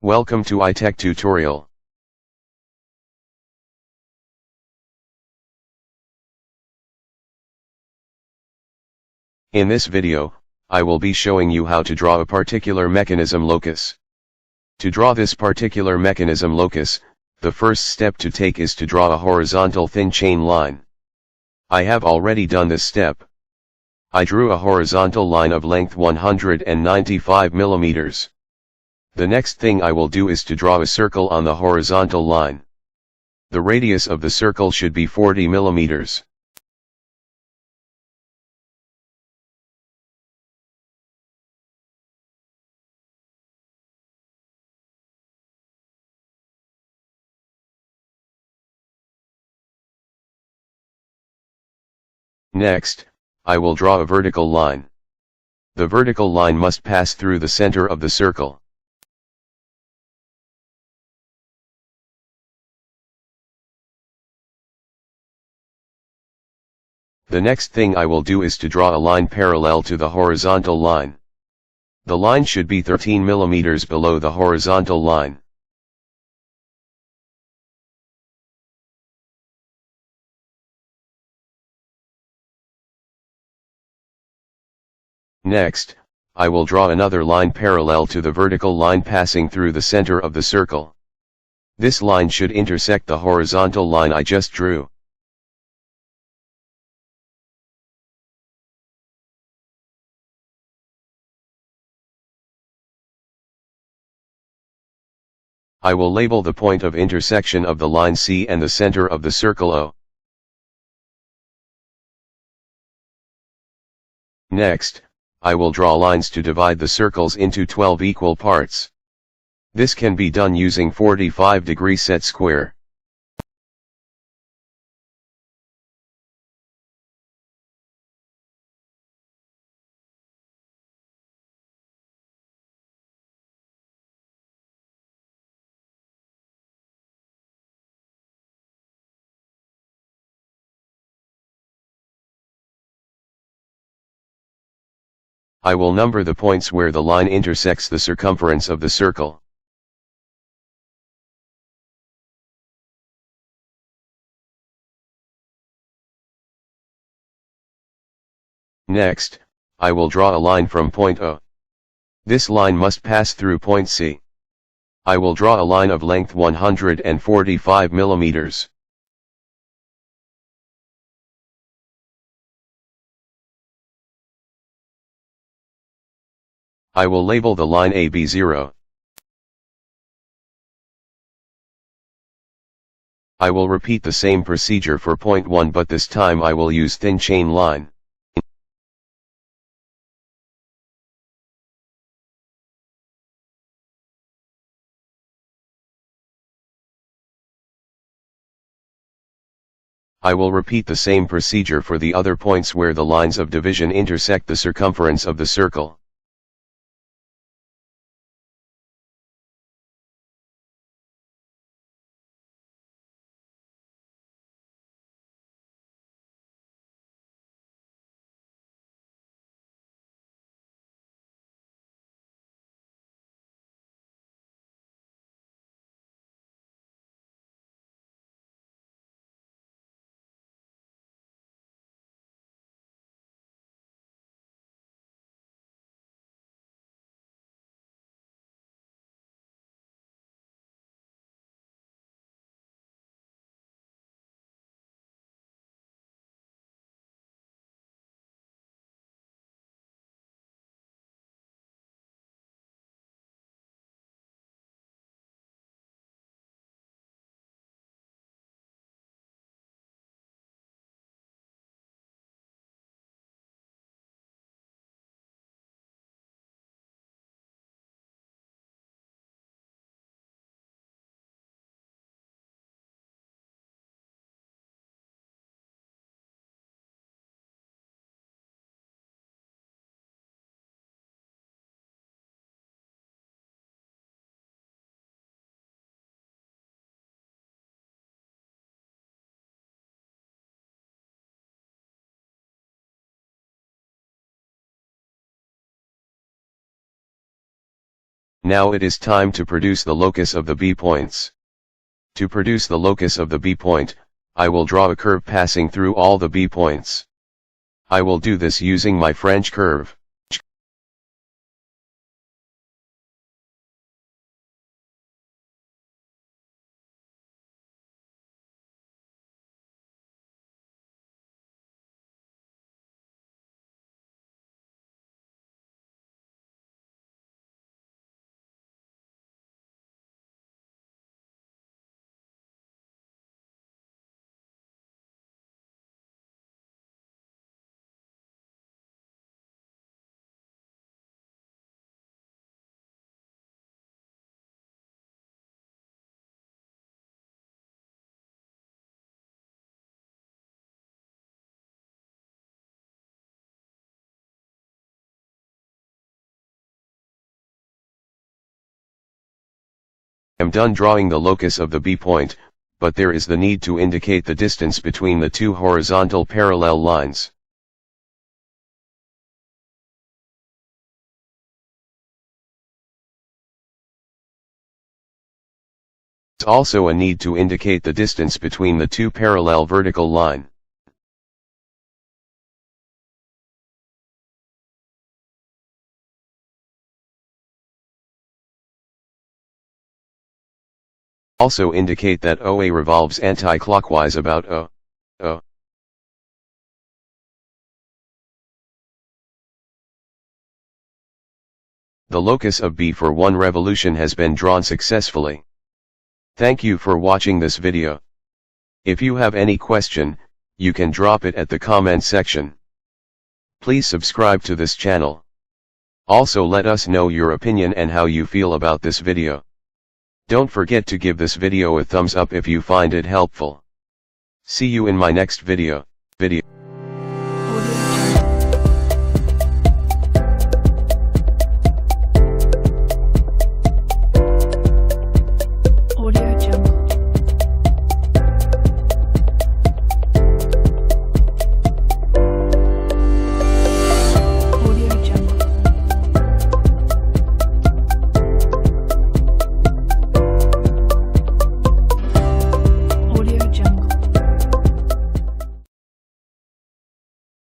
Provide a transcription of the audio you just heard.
Welcome to iTech tutorial. In this video, I will be showing you how to draw a particular mechanism locus. To draw this particular mechanism locus, the first step to take is to draw a horizontal thin chain line. I have already done this step. I drew a horizontal line of length 195 millimeters. The next thing I will do is to draw a circle on the horizontal line. The radius of the circle should be 40 millimeters. Next, I will draw a vertical line. The vertical line must pass through the center of the circle. The next thing I will do is to draw a line parallel to the horizontal line. The line should be 13 millimeters below the horizontal line. Next, I will draw another line parallel to the vertical line passing through the center of the circle. This line should intersect the horizontal line I just drew. I will label the point of intersection of the line C and the center of the circle O. Next, I will draw lines to divide the circles into 12 equal parts. This can be done using 45-degree set square. I will number the points where the line intersects the circumference of the circle. Next, I will draw a line from point O. This line must pass through point C. I will draw a line of length 145 millimeters. I will label the line AB0. I will repeat the same procedure for point 1, but this time I will use thin chain line. I will repeat the same procedure for the other points where the lines of division intersect the circumference of the circle. Now it is time to produce the locus of the B points. To produce the locus of the B point, I will draw a curve passing through all the B points. I will do this using my French curve. I'm done drawing the locus of the B point, but there is the need to indicate the distance between the two horizontal parallel lines. There's also a need to indicate the distance between the two parallel vertical line. Also indicate that OA revolves anti-clockwise about O. The locus of B for one revolution has been drawn successfully. Thank you for watching this video. If you have any question, you can drop it at the comment section. Please subscribe to this channel. Also let us know your opinion and how you feel about this video. Don't forget to give this video a thumbs up if you find it helpful. See you in my next video.